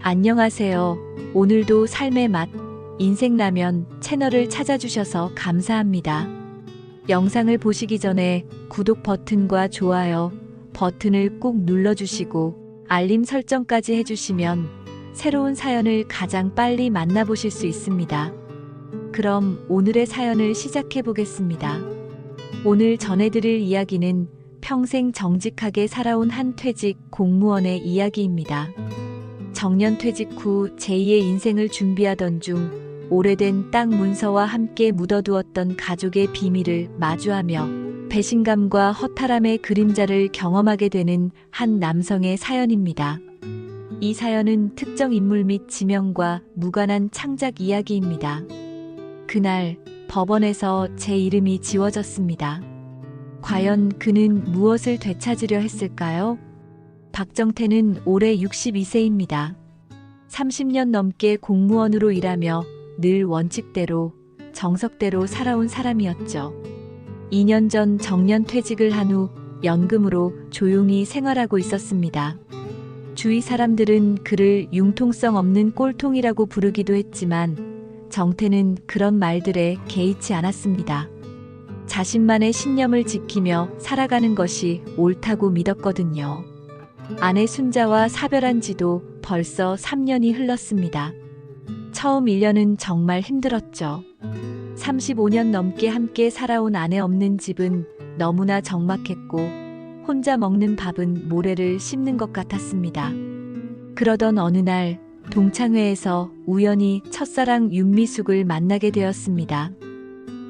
안녕하세요. 오늘도 삶의 맛, 인생라면 채널을 찾아주셔서 감사합니다. 영상을 보시기 전에 구독 버튼과 좋아요 버튼을 꾹 눌러주시고 알림 설정까지 해주시면 새로운 사연을 가장 빨리 만나보실 수 있습니다. 그럼 오늘의 사연을 시작해 보겠습니다. 오늘 전해드릴 이야기는 평생 정직하게 살아온 한 퇴직 공무원의 이야기입니다. 정년 퇴직 후 제2의 인생을 준비하던 중 오래된 땅 문서와 함께 묻어두었던 가족의 비밀을 마주하며 배신감과 허탈함의 그림자를 경험하게 되는 한 남성의 사연입니다. 이 사연은 특정 인물 및 지명과 무관한 창작 이야기입니다. 그날 법원에서 제 이름이 지워졌습니다. 과연 그는 무엇을 되찾으려 했을까요? 박정태는 올해 62세입니다. 30년 넘게 공무원으로 일하며 늘 원칙대로, 정석대로 살아온 사람이었죠. 2년 전 정년 퇴직을 한 후 연금으로 조용히 생활하고 있었습니다. 주위 사람들은 그를 융통성 없는 꼴통이라고 부르기도 했지만 정태는 그런 말들에 개의치 않았습니다. 자신만의 신념을 지키며 살아가는 것이 옳다고 믿었거든요. 아내 순자와 사별한 지도 벌써 3년이 흘렀습니다. 처음 1년은 정말 힘들었죠. 35년 넘게 함께 살아온 아내 없는 집은 너무나 적막했고 혼자 먹는 밥은 모래를 씹는 것 같았습니다. 그러던 어느 날 동창회에서 우연히 첫사랑 윤미숙을 만나게 되었습니다.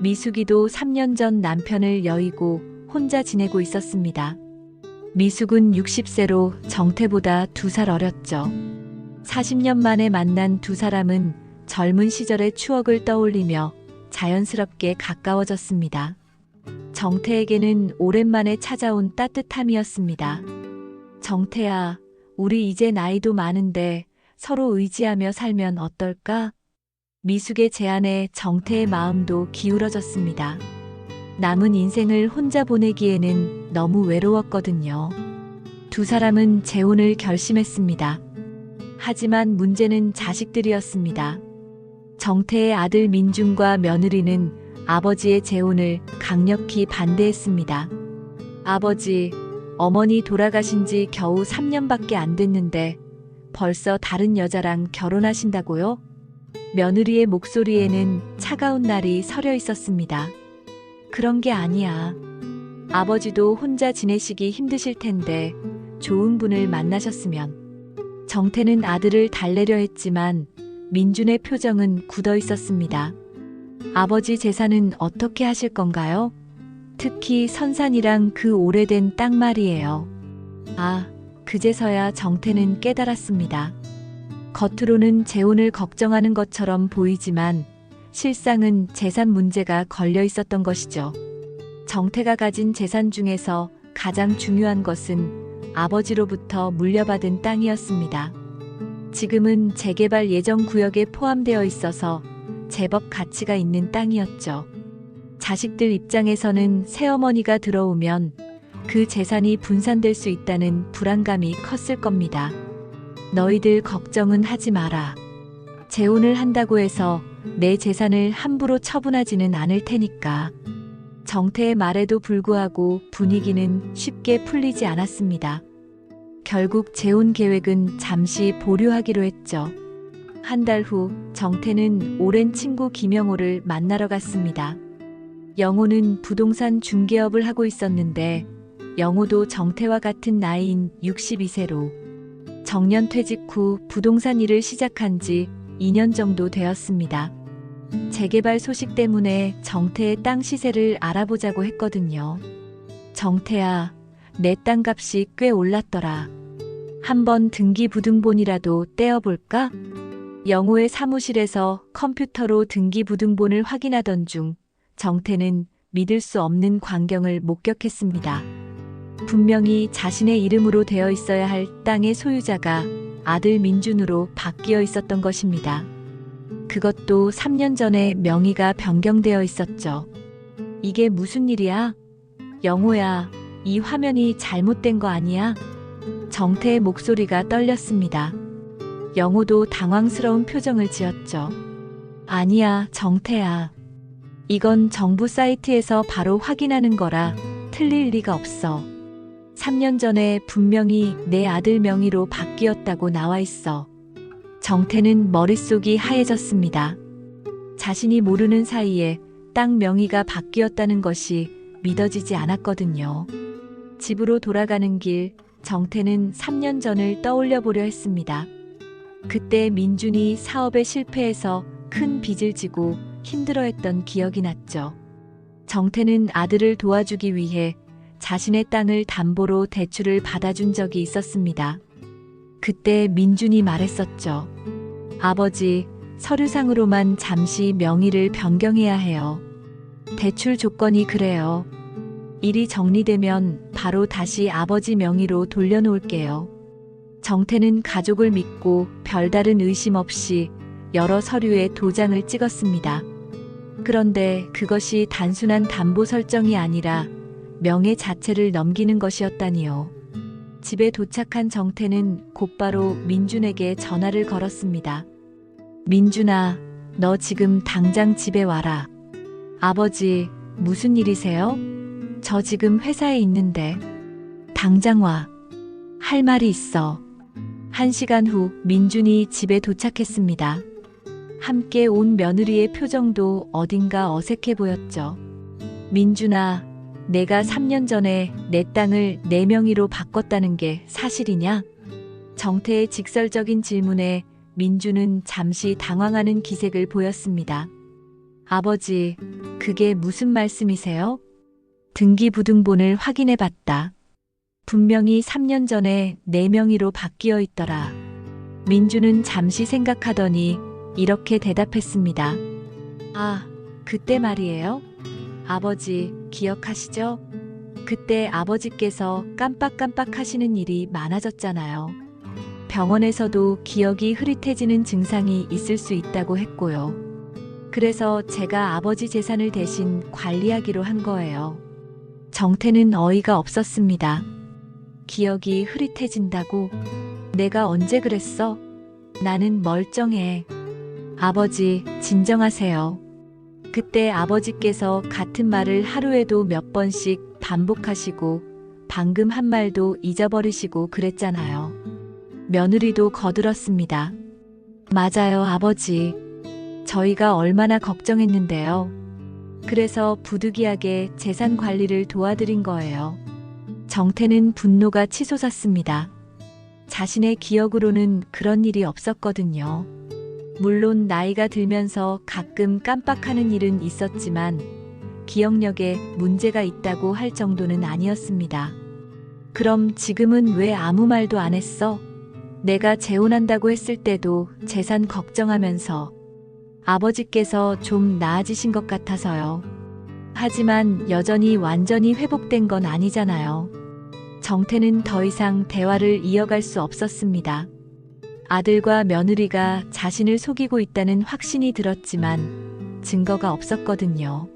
미숙이도 3년 전 남편을 여의고 혼자 지내고 있었습니다. 미숙은 60세로 정태보다 2살 어렸죠. 40년 만에 만난 두 사람은 젊은 시절의 추억을 떠올리며 자연스럽게 가까워졌습니다. 정태에게는 오랜만에 찾아온 따뜻함이었습니다. 정태야, 우리 이제 나이도 많은데 서로 의지하며 살면 어떨까? 미숙의 제안에 정태의 마음도 기울어졌습니다. 남은 인생을 혼자 보내기에는 너무 외로웠거든요. 두 사람은 재혼을 결심했습니다. 하지만 문제는 자식들이었습니다. 정태의 아들 민중과 며느리는 아버지의 재혼을 강력히 반대했습니다. 아버지, 어머니 돌아가신 지 겨우 3년밖에 안 됐는데 벌써 다른 여자랑 결혼하신다고요? 며느리의 목소리에는 차가운 날이 서려 있었습니다. 그런 게 아니야. 아버지도 혼자 지내시기 힘드실 텐데 좋은 분을 만나셨으면. 정태는 아들을 달래려 했지만 민준의 표정은 굳어 있었습니다. 아버지 재산은 어떻게 하실 건가요? 특히 선산이랑 그 오래된 땅 말이에요. 아, 그제서야 정태는 깨달았습니다. 겉으로는 재혼을 걱정하는 것처럼 보이지만 실상은 재산 문제가 걸려 있었던 것이죠. 정태가 가진 재산 중에서 가장 중요한 것은 아버지로부터 물려받은 땅이었습니다. 지금은 재개발 예정 구역에 포함되어 있어서 제법 가치가 있는 땅이었죠. 자식들 입장에서는 새어머니가 들어오면 그 재산이 분산될 수 있다는 불안감이 컸을 겁니다. 너희들 걱정은 하지 마라. 재혼을 한다고 해서 내 재산을 함부로 처분하지는 않을 테니까. 정태의 말에도 불구하고 분위기는 쉽게 풀리지 않았습니다. 결국 재혼 계획은 잠시 보류하기로 했죠. 한 달 후 정태는 오랜 친구 김영호를 만나러 갔습니다. 영호는 부동산 중개업을 하고 있었는데 영호도 정태와 같은 나이인 62세로 정년 퇴직 후 부동산 일을 시작한 지 2년 정도 되었습니다. 재개발 소식 때문에 정태의 땅 시세를 알아보자고 했거든요. 정태야, 내 땅값이 꽤 올랐더라. 한번 등기부등본이라도 떼어볼까? 영호의 사무실에서 컴퓨터로 등기부등본을 확인하던 중 정태는 믿을 수 없는 광경을 목격했습니다. 분명히 자신의 이름으로 되어 있어야 할 땅의 소유자가 아들 민준으로 바뀌어 있었던 것입니다. 그것도 3년 전에 명의가 변경되어 있었죠. 이게 무슨 일이야? 영호야, 이 화면이 잘못된 거 아니야? 정태의 목소리가 떨렸습니다. 영호도 당황스러운 표정을 지었죠. 아니야, 정태야. 이건 정부 사이트에서 바로 확인하는 거라 틀릴 리가 없어. 3년 전에 분명히 내 아들 명의로 바뀌었다고 나와 있어. 정태는 머릿속이 하얘졌습니다. 자신이 모르는 사이에 땅 명의가 바뀌었다는 것이 믿어지지 않았거든요. 집으로 돌아가는 길, 정태는 3년 전을 떠올려 보려 했습니다. 그때 민준이 사업에 실패해서 큰 빚을 지고 힘들어했던 기억이 났죠. 정태는 아들을 도와주기 위해 자신의 땅을 담보로 대출을 받아준 적이 있었습니다. 그때 민준이 말했었죠. 아버지, 서류상으로만 잠시 명의를 변경해야 해요. 대출 조건이 그래요. 일이 정리되면 바로 다시 아버지 명의로 돌려놓을게요. 정태는 가족을 믿고 별다른 의심 없이 여러 서류에 도장을 찍었습니다. 그런데 그것이 단순한 담보 설정이 아니라 명예 자체를 넘기는 것이었다니요. 집에 도착한 정태는 곧바로 민준에게 전화를 걸었습니다. 민준아, 너 지금 당장 집에 와라. 아버지, 무슨 일이세요? 저 지금 회사에 있는데. 당장 와. 할 말이 있어. 1시간 후 민준이 집에 도착했습니다. 함께 온 며느리의 표정도 어딘가 어색해 보였죠. 민준아, 내가 3년 전에 내 땅을 내 명의로 바꿨다는 게 사실이냐? 정태의 직설적인 질문에 민준은 잠시 당황하는 기색을 보였습니다. 아버지, 그게 무슨 말씀이세요? 등기부등본을 확인해 봤다. 분명히 3년 전에 내 명의로 바뀌어 있더라. 민준은 잠시 생각하더니 이렇게 대답했습니다. 아, 그때 말이에요? 아버지, 기억하시죠? 그때 아버지께서 깜빡깜빡 하시는 일이 많아졌잖아요. 병원에서도 기억이 흐릿해지는 증상이 있을 수 있다고 했고요. 그래서 제가 아버지 재산을 대신 관리하기로 한 거예요. 정태는 어이가 없었습니다. 기억이 흐릿해진다고? 내가 언제 그랬어? 나는 멀쩡해. 아버지, 진정하세요. 그때 아버지께서 같은 말을 하루에도 몇 번씩 반복하시고 방금 한 말도 잊어버리시고 그랬잖아요. 며느리도 거들었습니다. 맞아요, 아버지. 저희가 얼마나 걱정했는데요. 그래서 부득이하게 재산 관리를 도와드린 거예요. 정태는 분노가 치솟았습니다. 자신의 기억으로는 그런 일이 없었거든요. 물론 나이가 들면서 가끔 깜빡하는 일은 있었지만 기억력에 문제가 있다고 할 정도는 아니었습니다. 그럼 지금은 왜 아무 말도 안 했어? 내가 재혼한다고 했을 때도 재산 걱정하면서 아버지께서 좀 나아지신 것 같아서요. 하지만 여전히 완전히 회복된 건 아니잖아요. 정태는 더 이상 대화를 이어갈 수 없었습니다. 아들과 며느리가 자신을 속이고 있다는 확신이 들었지만 증거가 없었거든요.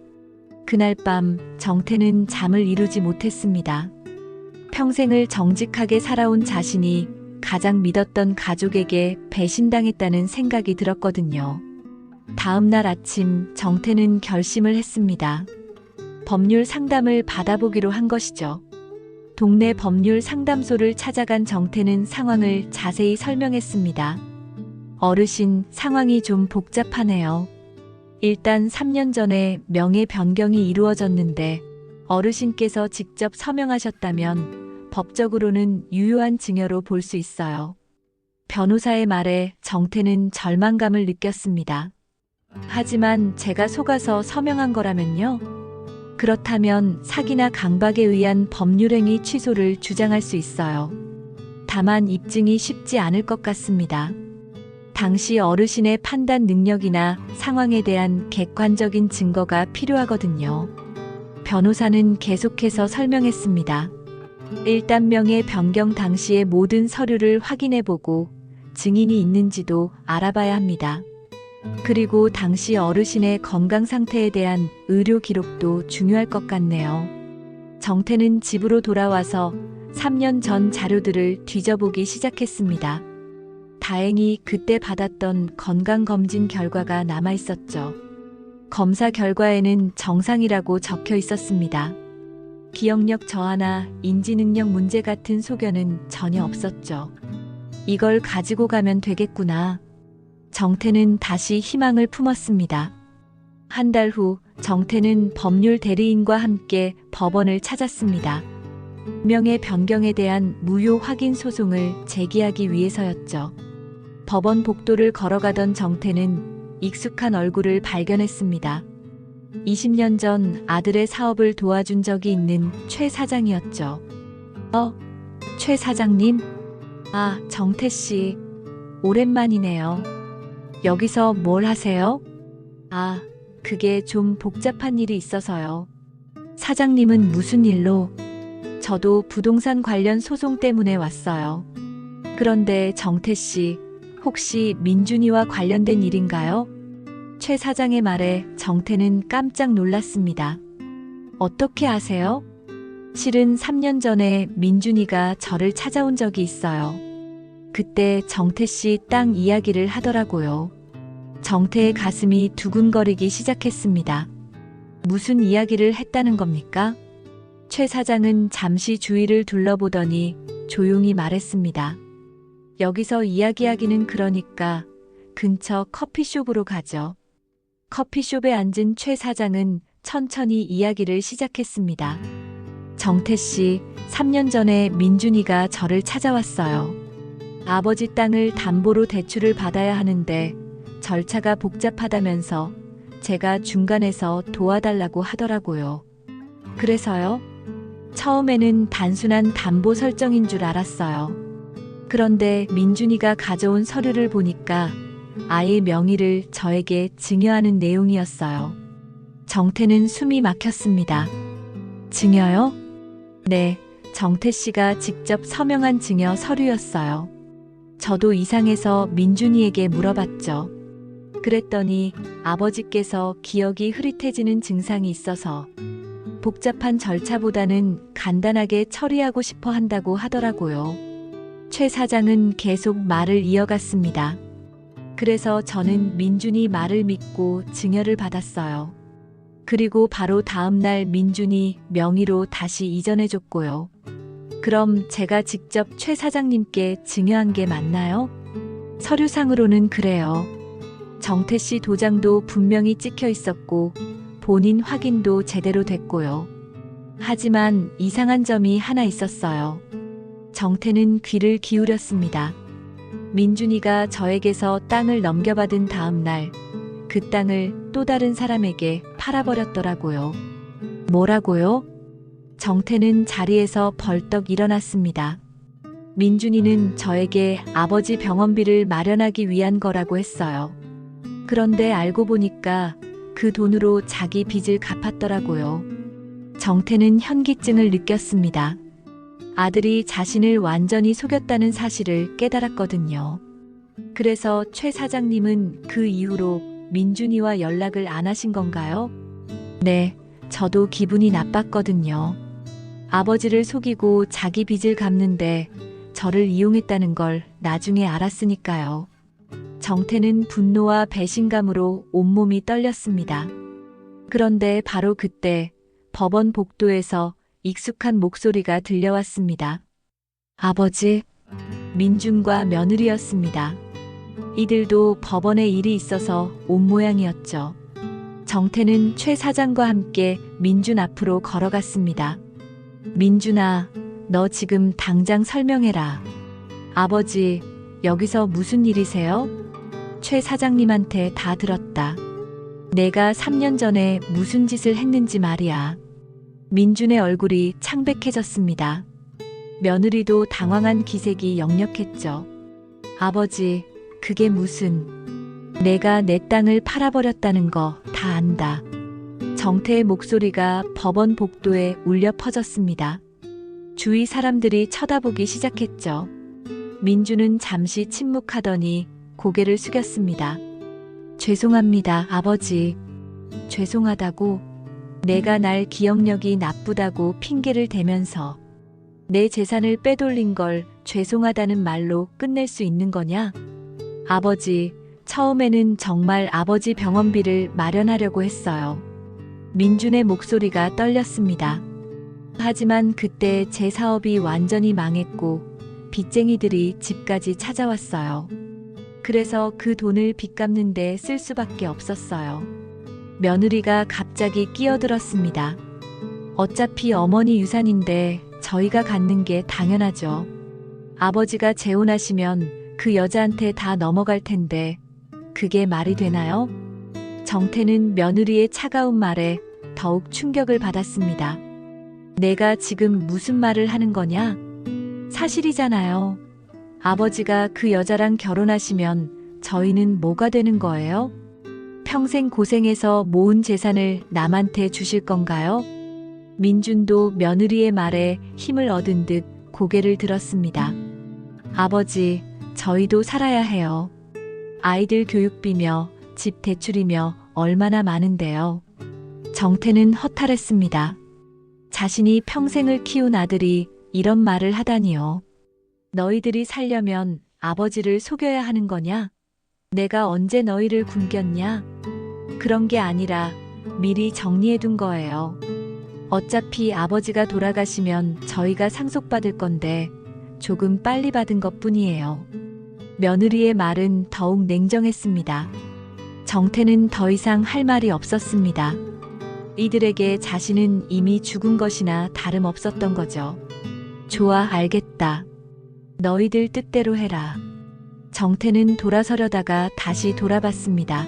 그날 밤 정태는 잠을 이루지 못했습니다. 평생을 정직하게 살아온 자신이 가장 믿었던 가족에게 배신당했다는 생각이 들었거든요. 다음 날 아침 정태는 결심을 했습니다. 법률 상담을 받아보기로 한 것이죠. 동네 법률 상담소를 찾아간 정태는 상황을 자세히 설명했습니다. 어르신, 상황이 좀 복잡하네요. 일단 3년 전에 명예 변경이 이루어졌는데 어르신께서 직접 서명하셨다면 법적으로는 유효한 증여로 볼 수 있어요. 변호사의 말에 정태는 절망감을 느꼈습니다. 하지만 제가 속아서 서명한 거라면요? 그렇다면 사기나 강박에 의한 법률행위 취소를 주장할 수 있어요. 다만 입증이 쉽지 않을 것 같습니다. 당시 어르신의 판단 능력이나 상황에 대한 객관적인 증거가 필요하거든요. 변호사는 계속해서 설명했습니다. 일단 명예 변경 당시의 모든 서류를 확인해보고 증인이 있는지도 알아봐야 합니다. 그리고 당시 어르신의 건강 상태에 대한 의료 기록도 중요할 것 같네요. 정태는 집으로 돌아와서 3년 전 자료들을 뒤져보기 시작했습니다. 다행히 그때 받았던 건강검진 결과가 남아 있었죠. 검사 결과에는 정상이라고 적혀 있었습니다. 기억력 저하나 인지능력 문제 같은 소견은 전혀 없었죠. 이걸 가지고 가면 되겠구나. 정태는 다시 희망을 품었습니다. 한 달 후 정태는 법률 대리인과 함께 법원을 찾았습니다. 명예 변경에 대한 무효 확인 소송을 제기하기 위해서였죠. 법원 복도를 걸어가던 정태는 익숙한 얼굴을 발견했습니다. 20년 전 아들의 사업을 도와준 적이 있는 최 사장이었죠. 최 사장님? 아, 정태 씨. 오랜만이네요. 여기서 뭘 하세요? 아, 그게 좀 복잡한 일이 있어서요. 사장님은 무슨 일로? 저도 부동산 관련 소송 때문에 왔어요. 그런데 정태 씨, 혹시 민준이와 관련된 일인가요? 최 사장의 말에 정태는 깜짝 놀랐습니다. 어떻게 아세요? 실은 3년 전에 민준이가 저를 찾아온 적이 있어요. 그때 정태 씨 땅 이야기를 하더라고요. 정태의 가슴이 두근거리기 시작했습니다. 무슨 이야기를 했다는 겁니까? 최 사장은 잠시 주위를 둘러보더니 조용히 말했습니다. 여기서 이야기하기는 그러니까 근처 커피숍으로 가죠. 커피숍에 앉은 최 사장은 천천히 이야기를 시작했습니다. 정태 씨, 3년 전에 민준이가 저를 찾아왔어요. 아버지 땅을 담보로 대출을 받아야 하는데 절차가 복잡하다면서 제가 중간에서 도와달라고 하더라고요. 그래서요? 처음에는 단순한 담보 설정인 줄 알았어요. 그런데 민준이가 가져온 서류를 보니까 아이의 명의를 저에게 증여하는 내용이었어요. 정태는 숨이 막혔습니다. 증여요? 네, 정태 씨가 직접 서명한 증여 서류였어요. 저도 이상해서 민준이에게 물어봤죠. 그랬더니 아버지께서 기억이 흐릿해지는 증상이 있어서 복잡한 절차보다는 간단하게 처리하고 싶어 한다고 하더라고요. 최 사장은 계속 말을 이어갔습니다. 그래서 저는 민준이 말을 믿고 증여를 받았어요. 그리고 바로 다음 날 민준이 명의로 다시 이전해줬고요. 그럼 제가 직접 최 사장님께 증여한 게 맞나요? 서류상으로는 그래요. 정태 씨 도장도 분명히 찍혀 있었고 본인 확인도 제대로 됐고요. 하지만 이상한 점이 하나 있었어요. 정태는 귀를 기울였습니다. 민준이가 저에게서 땅을 넘겨받은 다음 날 그 땅을 또 다른 사람에게 팔아버렸더라고요. 뭐라고요? 정태는 자리에서 벌떡 일어났습니다. 민준이는 저에게 아버지 병원비를 마련하기 위한 거라고 했어요. 그런데 알고 보니까 그 돈으로 자기 빚을 갚았더라고요. 정태는 현기증을 느꼈습니다. 아들이 자신을 완전히 속였다는 사실을 깨달았거든요. 그래서 최 사장님은 그 이후로 민준이와 연락을 안 하신 건가요? 네, 저도 기분이 나빴거든요. 아버지를 속이고 자기 빚을 갚는데 저를 이용했다는 걸 나중에 알았으니까요. 정태는 분노와 배신감으로 온몸이 떨렸습니다. 그런데 바로 그때 법원 복도에서 익숙한 목소리가 들려왔습니다. 아버지, 민준과 며느리였습니다. 이들도 법원에 일이 있어서 온 모양이었죠. 정태는 최 사장과 함께 민준 앞으로 걸어갔습니다. 민준아, 너 지금 당장 설명해라. 아버지, 여기서 무슨 일이세요? 최 사장님한테 다 들었다. 내가 3년 전에 무슨 짓을 했는지 말이야. 민준의 얼굴이 창백해졌습니다. 며느리도 당황한 기색이 역력했죠. 아버지, 그게 무슨... 내가 내 땅을 팔아버렸다는 거 다 안다. 정태의 목소리가 법원 복도에 울려 퍼졌습니다. 주위 사람들이 쳐다보기 시작했죠. 민준은 잠시 침묵하더니 고개를 숙였습니다. 죄송합니다, 아버지. 죄송하다고? 내가 날 기억력이 나쁘다고 핑계를 대면서 내 재산을 빼돌린 걸 죄송하다는 말로 끝낼 수 있는 거냐? 아버지, 처음에는 정말 아버지 병원비를 마련하려고 했어요. 민준의 목소리가 떨렸습니다. 하지만 그때 제 사업이 완전히 망했고 빚쟁이들이 집까지 찾아왔어요. 그래서 그 돈을 빚 갚는 데 쓸 수밖에 없었어요. 며느리가 갑자기 끼어들었습니다. 어차피 어머니 유산인데 저희가 갖는 게 당연하죠. 아버지가 재혼하시면 그 여자한테 다 넘어갈 텐데 그게 말이 되나요? 정태는 며느리의 차가운 말에 더욱 충격을 받았습니다. 내가 지금 무슨 말을 하는 거냐? 사실이잖아요. 아버지가 그 여자랑 결혼하시면 저희는 뭐가 되는 거예요? 평생 고생해서 모은 재산을 남한테 주실 건가요? 민준도 며느리의 말에 힘을 얻은 듯 고개를 들었습니다. 아버지, 저희도 살아야 해요. 아이들 교육비며 집 대출이며 얼마나 많은데요. 정태는 허탈했습니다. 자신이 평생을 키운 아들이 이런 말을 하다니요. 너희들이 살려면 아버지를 속여야 하는 거냐? 내가 언제 너희를 굶겼냐? 그런 게 아니라 미리 정리해둔 거예요. 어차피 아버지가 돌아가시면 저희가 상속받을 건데 조금 빨리 받은 것뿐이에요. 며느리의 말은 더욱 냉정했습니다. 정태는 더 이상 할 말이 없었습니다. 이들에게 자신은 이미 죽은 것이나 다름없었던 거죠. 좋아, 알겠다. 너희들 뜻대로 해라. 정태는 돌아서려다가 다시 돌아봤습니다.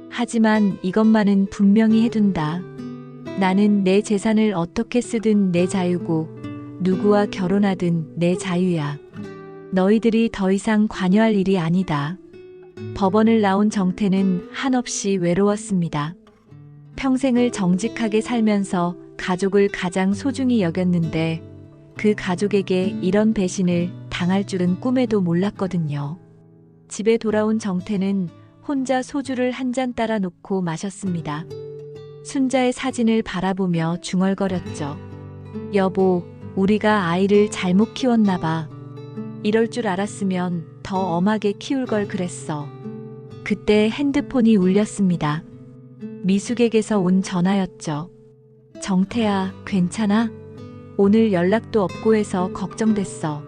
하지만 이것만은 분명히 해둔다. 나는 내 재산을 어떻게 쓰든 내 자유고 누구와 결혼하든 내 자유야. 너희들이 더 이상 관여할 일이 아니다. 법원을 나온 정태는 한없이 외로웠습니다. 평생을 정직하게 살면서 가족을 가장 소중히 여겼는데 그 가족에게 이런 배신을 당할 줄은 꿈에도 몰랐거든요. 집에 돌아온 정태는 혼자 소주를 한 잔 따라 놓고 마셨습니다. 순자의 사진을 바라보며 중얼거렸죠. 여보, 우리가 아이를 잘못 키웠나 봐. 이럴 줄 알았으면 더 엄하게 키울 걸 그랬어. 그때 핸드폰이 울렸습니다. 미숙에게서 온 전화였죠. 정태야, 괜찮아? 오늘 연락도 없고 해서 걱정됐어.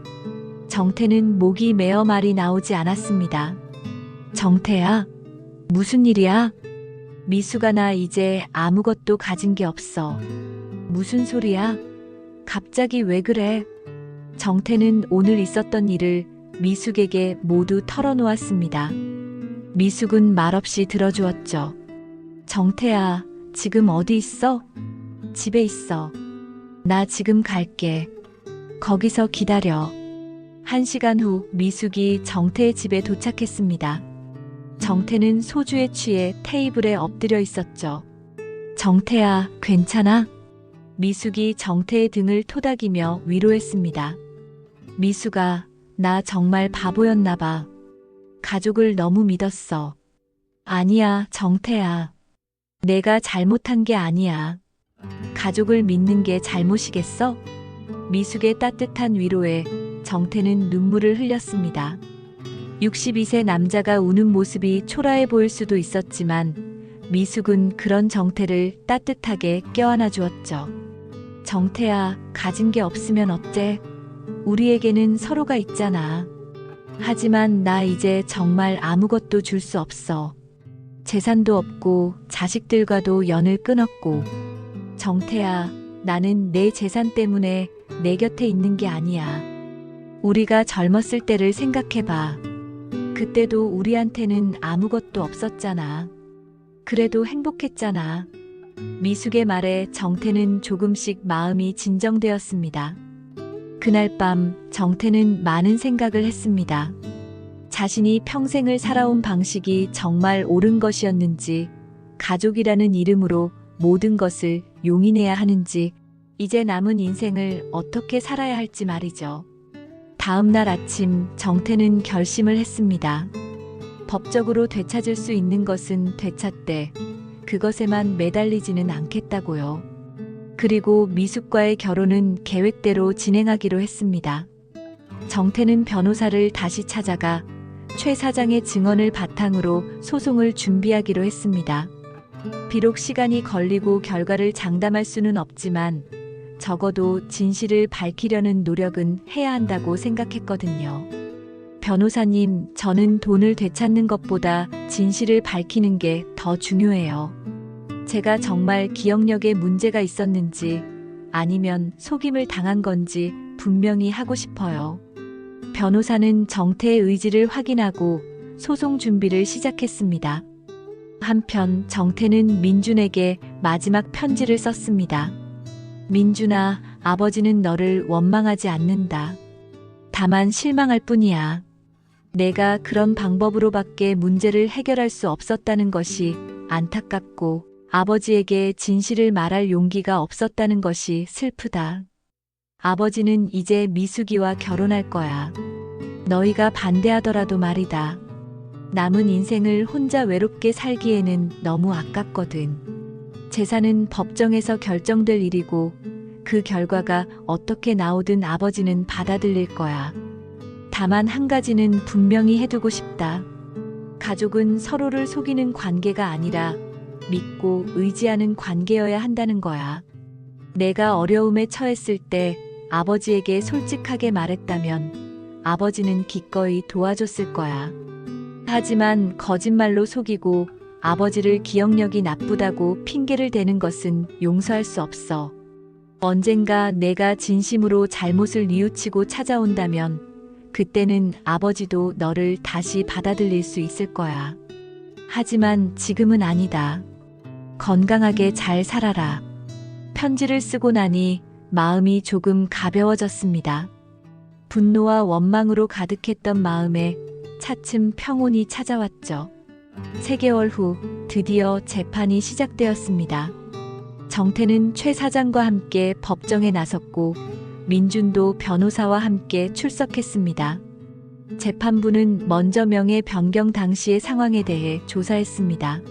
정태는 목이 메어 말이 나오지 않았습니다. 정태야, 무슨 일이야? 미숙아, 나 이제 아무것도 가진 게 없어. 무슨 소리야? 갑자기 왜 그래? 정태는 오늘 있었던 일을 미숙에게 모두 털어놓았습니다. 미숙은 말없이 들어주었죠. 정태야, 지금 어디 있어? 집에 있어. 나 지금 갈게. 거기서 기다려. 1시간 후 미숙이 정태의 집에 도착했습니다. 정태는 소주에 취해 테이블에 엎드려 있었죠. 정태야, 괜찮아? 미숙이 정태의 등을 토닥이며 위로했습니다. 미숙아, 나 정말 바보였나 봐. 가족을 너무 믿었어. 아니야, 정태야. 내가 잘못한 게 아니야. 가족을 믿는 게 잘못이겠어? 미숙의 따뜻한 위로에 정태는 눈물을 흘렸습니다. 62세 남자가 우는 모습이 초라해 보일 수도 있었지만 미숙은 그런 정태를 따뜻하게 껴안아 주었죠. 정태야, 가진 게 없으면 어째? 우리에게는 서로가 있잖아. 하지만 나 이제 정말 아무것도 줄 수 없어. 재산도 없고 자식들과도 연을 끊었고. 정태야, 나는 내 재산 때문에 내 곁에 있는 게 아니야. 우리가 젊었을 때를 생각해봐. 그때도 우리한테는 아무것도 없었잖아. 그래도 행복했잖아. 미숙의 말에 정태는 조금씩 마음이 진정되었습니다. 그날 밤 정태는 많은 생각을 했습니다. 자신이 평생을 살아온 방식이 정말 옳은 것이었는지, 가족이라는 이름으로 모든 것을 용인해야 하는지, 이제 남은 인생을 어떻게 살아야 할지 말이죠. 다음 날 아침 정태는 결심을 했습니다. 법적으로 되찾을 수 있는 것은 되찾되 그것에만 매달리지는 않겠다고요. 그리고 미숙과의 결혼은 계획대로 진행하기로 했습니다. 정태는 변호사를 다시 찾아가 최 사장의 증언을 바탕으로 소송을 준비하기로 했습니다. 비록 시간이 걸리고 결과를 장담할 수는 없지만 적어도 진실을 밝히려는 노력은 해야 한다고 생각했거든요. 변호사님, 저는 돈을 되찾는 것보다 진실을 밝히는 게 더 중요해요. 제가 정말 기억력에 문제가 있었는지 아니면 속임을 당한 건지 분명히 하고 싶어요. 변호사는 정태의 의지를 확인하고 소송 준비를 시작했습니다. 한편 정태는 민준에게 마지막 편지를 썼습니다. 민준아, 아버지는 너를 원망하지 않는다. 다만 실망할 뿐이야. 내가 그런 방법으로밖에 문제를 해결할 수 없었다는 것이 안타깝고 아버지에게 진실을 말할 용기가 없었다는 것이 슬프다. 아버지는 이제 미숙이와 결혼할 거야. 너희가 반대하더라도 말이다. 남은 인생을 혼자 외롭게 살기에는 너무 아깝거든. 재산은 법정에서 결정될 일이고 그 결과가 어떻게 나오든 아버지는 받아들일 거야. 다만 한 가지는 분명히 해두고 싶다. 가족은 서로를 속이는 관계가 아니라 믿고 의지하는 관계여야 한다는 거야. 내가 어려움에 처했을 때 아버지에게 솔직하게 말했다면 아버지는 기꺼이 도와줬을 거야. 하지만 거짓말로 속이고 아버지를 기억력이 나쁘다고 핑계를 대는 것은 용서할 수 없어. 언젠가 내가 진심으로 잘못을 뉘우치고 찾아온다면 그때는 아버지도 너를 다시 받아들일 수 있을 거야. 하지만 지금은 아니다. 건강하게 잘 살아라. 편지를 쓰고 나니 마음이 조금 가벼워졌습니다. 분노와 원망으로 가득했던 마음에 차츰 평온이 찾아왔죠. 3개월 후 드디어 재판이 시작되었습니다. 정태는 최 사장과 함께 법정에 나섰고 민준도 변호사와 함께 출석했습니다. 재판부는 먼저 명예 변경 당시의 상황에 대해 조사했습니다.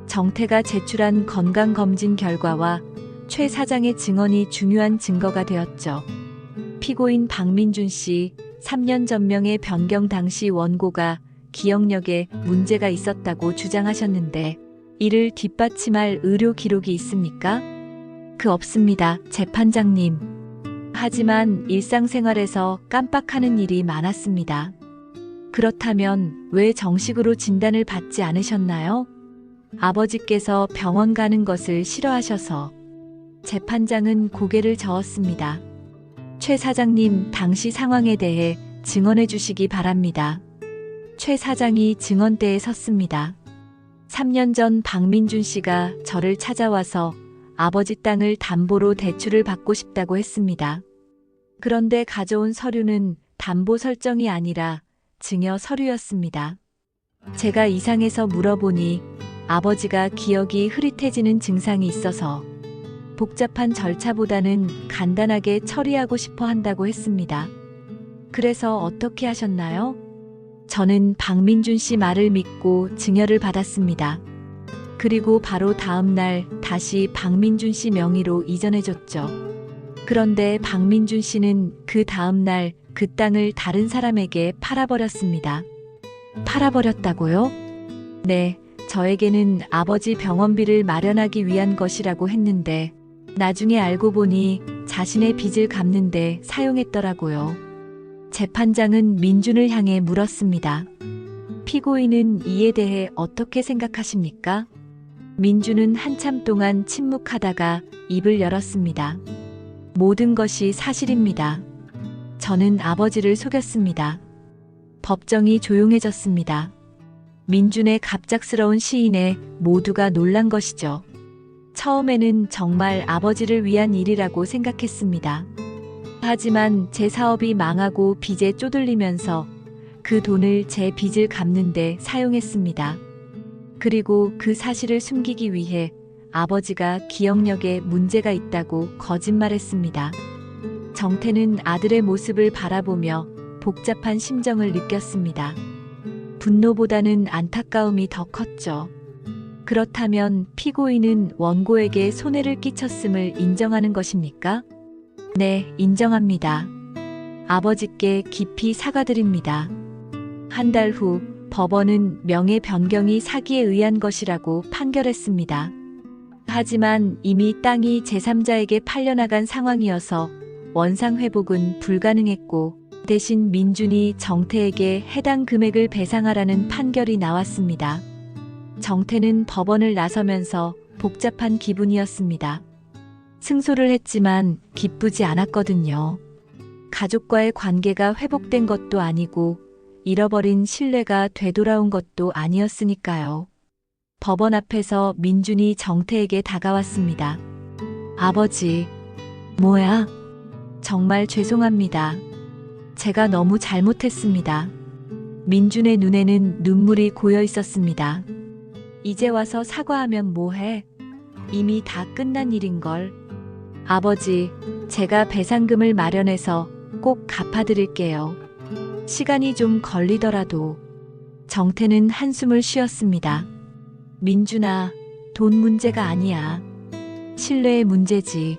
정태가 제출한 건강검진 결과와 최 사장의 증언이 중요한 증거가 되었죠. 피고인 박민준 씨, 3년 전 명예 변경 당시 원고가 기억력에 문제가 있었다고 주장하셨는데 이를 뒷받침할 의료 기록이 있습니까? 없습니다, 재판장님. 하지만 일상생활에서 깜빡하는 일이 많았습니다. 그렇다면 왜 정식으로 진단을 받지 않으셨나요? 아버지께서 병원 가는 것을 싫어하셔서. 재판장은 고개를 저었습니다. 최 사장님, 당시 상황에 대해 증언해 주시기 바랍니다. 최 사장이 증언대에 섰습니다. 3년 전 박민준 씨가 저를 찾아와서 아버지 땅을 담보로 대출을 받고 싶다고 했습니다. 그런데 가져온 서류는 담보 설정이 아니라 증여 서류였습니다. 제가 이상해서 물어보니 아버지가 기억이 흐릿해지는 증상이 있어서 복잡한 절차보다는 간단하게 처리하고 싶어 한다고 했습니다. 그래서 어떻게 하셨나요? 저는 박민준 씨 말을 믿고 증여를 받았습니다. 그리고 바로 다음 날 다시 박민준 씨 명의로 이전해줬죠. 그런데 박민준 씨는 그 다음 날 그 땅을 다른 사람에게 팔아버렸습니다. 팔아버렸다고요? 네, 저에게는 아버지 병원비를 마련하기 위한 것이라고 했는데 나중에 알고 보니 자신의 빚을 갚는데 사용했더라고요. 재판장은 민준을 향해 물었습니다. 피고인은 이에 대해 어떻게 생각하십니까? 민준은 한참 동안 침묵하다가 입을 열었습니다. 모든 것이 사실입니다. 저는 아버지를 속였습니다. 법정이 조용해졌습니다. 민준의 갑작스러운 시인에 모두가 놀란 것이죠. 처음에는 정말 아버지를 위한 일이라고 생각했습니다. 하지만 제 사업이 망하고 빚에 쪼들리면서 그 돈을 제 빚을 갚는데 사용했습니다. 그리고 그 사실을 숨기기 위해 아버지가 기억력에 문제가 있다고 거짓말했습니다. 정태는 아들의 모습을 바라보며 복잡한 심정을 느꼈습니다. 분노보다는 안타까움이 더 컸죠. 그렇다면 피고인은 원고에게 손해를 끼쳤음을 인정하는 것입니까? 네, 인정합니다. 아버지께 깊이 사과드립니다. 한 달 후 법원은 명예 변경이 사기에 의한 것이라고 판결했습니다. 하지만 이미 땅이 제3자에게 팔려나간 상황이어서 원상 회복은 불가능했고 대신 민준이 정태에게 해당 금액을 배상하라는 판결이 나왔습니다. 정태는 법원을 나서면서 복잡한 기분이었습니다. 승소를 했지만 기쁘지 않았거든요. 가족과의 관계가 회복된 것도 아니고 잃어버린 신뢰가 되돌아온 것도 아니었으니까요. 법원 앞에서 민준이 정태에게 다가왔습니다. 아버지, 뭐야? 정말 죄송합니다. 제가 너무 잘못했습니다. 민준의 눈에는 눈물이 고여 있었습니다. 이제 와서 사과하면 뭐해? 이미 다 끝난 일인걸. 아버지, 제가 배상금을 마련해서 꼭 갚아드릴게요. 시간이 좀 걸리더라도. 정태는 한숨을 쉬었습니다. 민준아, 돈 문제가 아니야. 신뢰의 문제지.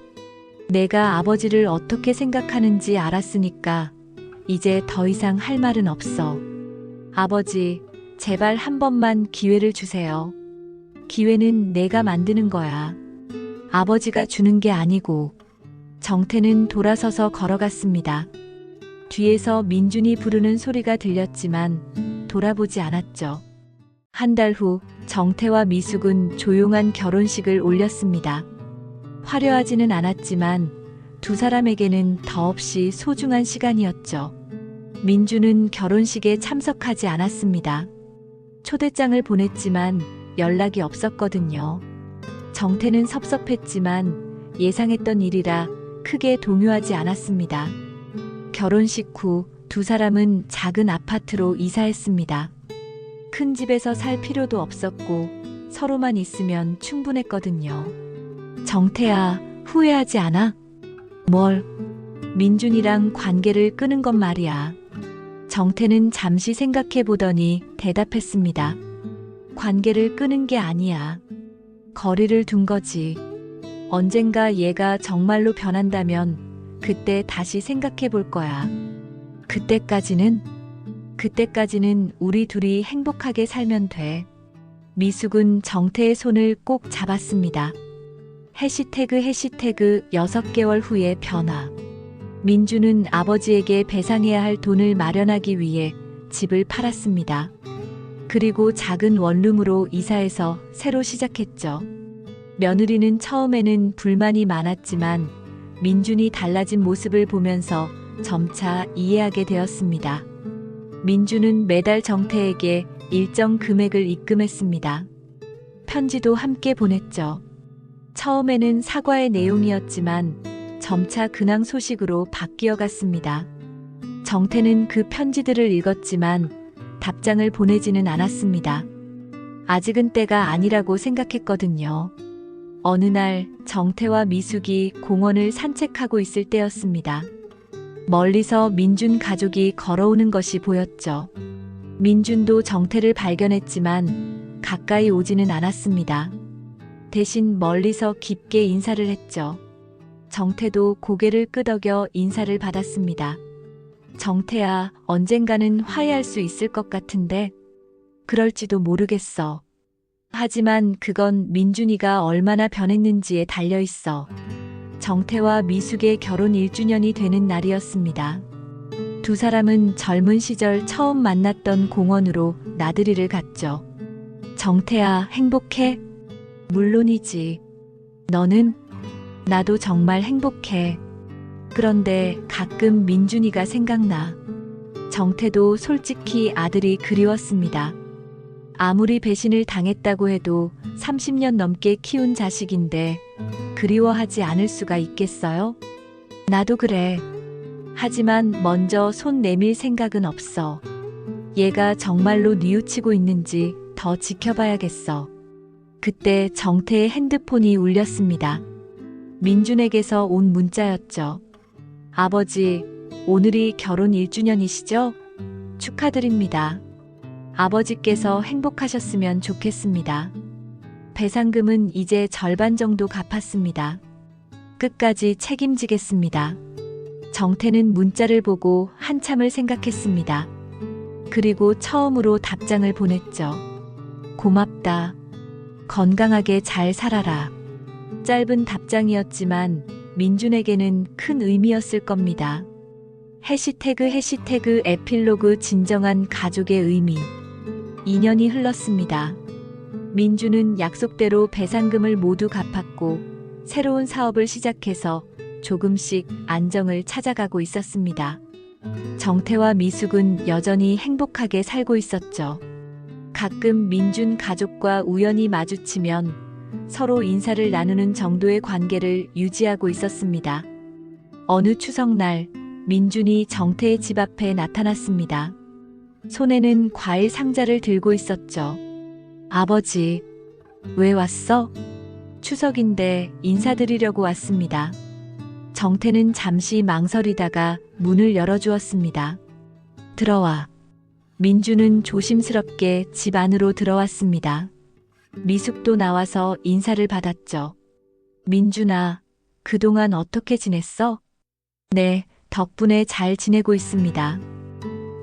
내가 아버지를 어떻게 생각하는지 알았으니까 이제 더 이상 할 말은 없어. 아버지, 제발 한 번만 기회를 주세요. 기회는 내가 만드는 거야. 아버지가 주는 게 아니고. 정태는 돌아서서 걸어갔습니다. 뒤에서 민준이 부르는 소리가 들렸지만 돌아보지 않았죠. 한 달 후 정태와 미숙은 조용한 결혼식을 올렸습니다. 화려하지는 않았지만 두 사람에게는 더없이 소중한 시간이었죠. 민준은 결혼식에 참석하지 않았습니다. 초대장을 보냈지만 연락이 없었거든요. 정태는 섭섭했지만 예상했던 일이라 크게 동요하지 않았습니다. 결혼식 후 두 사람은 작은 아파트로 이사했습니다. 큰 집에서 살 필요도 없었고 서로만 있으면 충분했거든요. 정태야, 후회하지 않아? 뭘? 민준이랑 관계를 끄는 건 말이야. 정태는 잠시 생각해 보더니 대답했습니다. 관계를 끄는 게 아니야. 거리를 둔 거지. 언젠가 얘가 정말로 변한다면 그때 다시 생각해 볼 거야. 그때까지는 우리 둘이 행복하게 살면 돼. 미숙은 정태의 손을 꼭 잡았습니다. 해시태그 6개월 후의 변화. 민준은 아버지에게 배상해야 할 돈을 마련하기 위해 집을 팔았습니다. 그리고 작은 원룸으로 이사해서 새로 시작했죠. 며느리는 처음에는 불만이 많았지만 민준이 달라진 모습을 보면서 점차 이해하게 되었습니다. 민준은 매달 정태에게 일정 금액을 입금했습니다. 편지도 함께 보냈죠. 처음에는 사과의 내용이었지만 점차 근황 소식으로 바뀌어 갔습니다. 정태는 그 편지들을 읽었지만 답장을 보내지는 않았습니다. 아직은 때가 아니라고 생각했거든요. 어느 날 정태와 미숙이 공원을 산책하고 있을 때였습니다. 멀리서 민준 가족이 걸어오는 것이 보였죠. 민준도 정태를 발견했지만 가까이 오지는 않았습니다. 대신 멀리서 깊게 인사를 했죠. 정태도 고개를 끄덕여 인사를 받았습니다. 정태야, 언젠가는 화해할 수 있을 것 같은데 그럴지도 모르겠어. 하지만 그건 민준이가 얼마나 변했는지에 달려있어. 정태와 미숙의 결혼 1주년이 되는 날이었습니다. 두 사람은 젊은 시절 처음 만났던 공원으로 나들이를 갔죠. 정태야, 행복해? 물론이지. 너는? 나도 정말 행복해. 그런데 가끔 민준이가 생각나. 정태도 솔직히 아들이 그리웠습니다. 아무리 배신을 당했다고 해도 30년 넘게 키운 자식인데 그리워하지 않을 수가 있겠어요? 나도 그래. 하지만 먼저 손 내밀 생각은 없어. 얘가 정말로 뉘우치고 있는지 더 지켜봐야겠어. 그때 정태의 핸드폰이 울렸습니다. 민준에게서 온 문자였죠. 아버지, 오늘이 결혼 1주년이시죠? 축하드립니다. 아버지께서 행복하셨으면 좋겠습니다. 배상금은 이제 절반 정도 갚았습니다. 끝까지 책임지겠습니다. 정태는 문자를 보고 한참을 생각했습니다. 그리고 처음으로 답장을 보냈죠. 고맙다. 건강하게 잘 살아라. 짧은 답장이었지만 민준에게는 큰 의미였을 겁니다. 해시태그 에필로그 진정한 가족의 의미. 2년이 흘렀습니다. 민준은 약속대로 배상금을 모두 갚았고 새로운 사업을 시작해서 조금씩 안정을 찾아가고 있었습니다. 정태와 미숙은 여전히 행복하게 살고 있었죠. 가끔 민준 가족과 우연히 마주치면 서로 인사를 나누는 정도의 관계를 유지하고 있었습니다. 어느 추석날 민준이 정태의 집 앞에 나타났습니다. 손에는 과일 상자를 들고 있었죠. 아버지, 왜 왔어? 추석인데 인사드리려고 왔습니다. 정태는 잠시 망설이다가 문을 열어주었습니다. 들어와. 민준은 조심스럽게 집 안으로 들어왔습니다. 미숙도 나와서 인사를 받았죠. 민준아, 그동안 어떻게 지냈어? 네, 덕분에 잘 지내고 있습니다.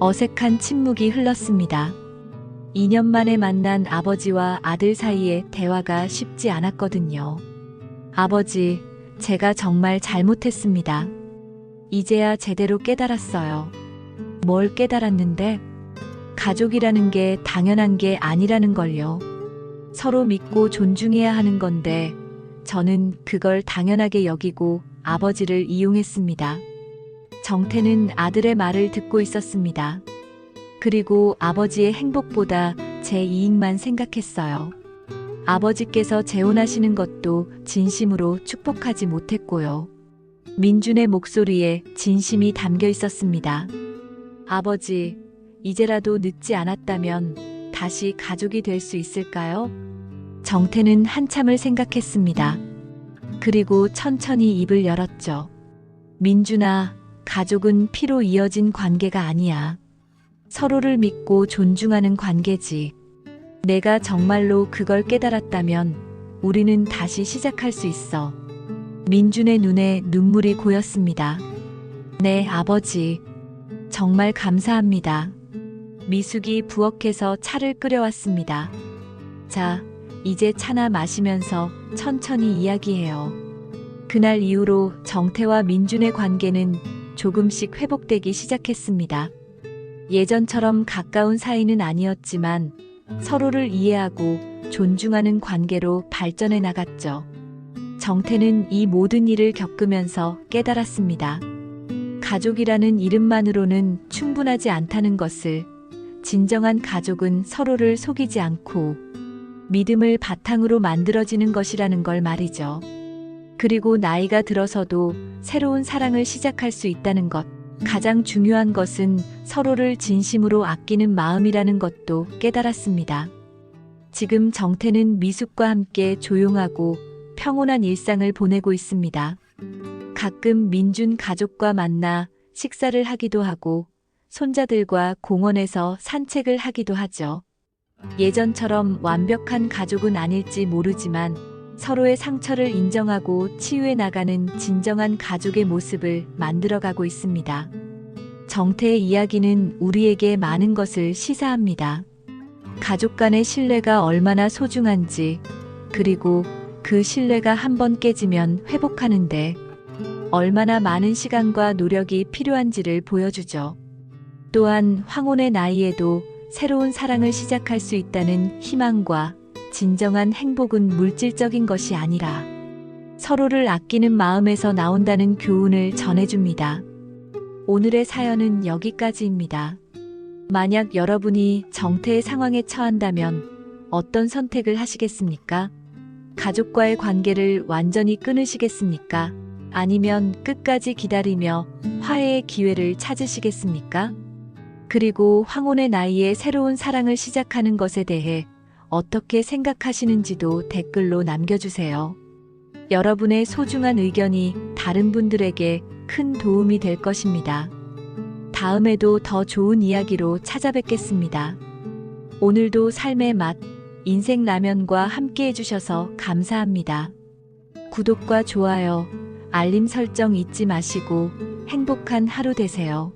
어색한 침묵이 흘렀습니다. 2년 만에 만난 아버지와 아들 사이의 대화가 쉽지 않았거든요. 아버지, 제가 정말 잘못했습니다. 이제야 제대로 깨달았어요. 뭘 깨달았는데? 가족이라는 게 당연한 게 아니라는 걸요. 서로 믿고 존중해야 하는 건데 저는 그걸 당연하게 여기고 아버지를 이용했습니다. 정태는 아들의 말을 듣고 있었습니다. 그리고 아버지의 행복보다 제 이익만 생각했어요. 아버지께서 재혼하시는 것도 진심으로 축복하지 못했고요. 민준의 목소리에 진심이 담겨 있었습니다. 아버지, 이제라도 늦지 않았다면 다시 가족이 될 수 있을까요? 정태는 한참을 생각했습니다. 그리고 천천히 입을 열었죠. 민준아, 가족은 피로 이어진 관계가 아니야. 서로를 믿고 존중하는 관계지. 내가 정말로 그걸 깨달았다면 우리는 다시 시작할 수 있어. 민준의 눈에 눈물이 고였습니다. 네, 아버지. 정말 감사합니다. 미숙이 부엌에서 차를 끓여왔습니다. 자, 이제 차나 마시면서 천천히 이야기해요. 그날 이후로 정태와 민준의 관계는 조금씩 회복되기 시작했습니다. 예전처럼 가까운 사이는 아니었지만 서로를 이해하고 존중하는 관계로 발전해 나갔죠. 정태는 이 모든 일을 겪으면서 깨달았습니다. 가족이라는 이름만으로는 충분하지 않다는 것을. 진정한 가족은 서로를 속이지 않고 믿음을 바탕으로 만들어지는 것이라는 걸 말이죠. 그리고 나이가 들어서도 새로운 사랑을 시작할 수 있다는 것. 가장 중요한 것은 서로를 진심으로 아끼는 마음이라는 것도 깨달았습니다. 지금 정태는 미숙과 함께 조용하고 평온한 일상을 보내고 있습니다. 가끔 민준 가족과 만나 식사를 하기도 하고 손자들과 공원에서 산책을 하기도 하죠. 예전처럼 완벽한 가족은 아닐지 모르지만 서로의 상처를 인정하고 치유해 나가는 진정한 가족의 모습을 만들어가고 있습니다. 정태의 이야기는 우리에게 많은 것을 시사합니다. 가족 간의 신뢰가 얼마나 소중한지, 그리고 그 신뢰가 한번 깨지면 회복하는데 얼마나 많은 시간과 노력이 필요한지를 보여주죠. 또한 황혼의 나이에도 새로운 사랑을 시작할 수 있다는 희망과 진정한 행복은 물질적인 것이 아니라 서로를 아끼는 마음에서 나온다는 교훈을 전해줍니다. 오늘의 사연은 여기까지입니다. 만약 여러분이 정태의 상황에 처한다면 어떤 선택을 하시겠습니까? 가족과의 관계를 완전히 끊으시겠습니까? 아니면 끝까지 기다리며 화해의 기회를 찾으시겠습니까? 그리고 황혼의 나이에 새로운 사랑을 시작하는 것에 대해 어떻게 생각하시는지도 댓글로 남겨주세요. 여러분의 소중한 의견이 다른 분들에게 큰 도움이 될 것입니다. 다음에도 더 좋은 이야기로 찾아뵙겠습니다. 오늘도 삶의 맛, 인생 라면과 함께 해주셔서 감사합니다. 구독과 좋아요, 알림 설정 잊지 마시고 행복한 하루 되세요.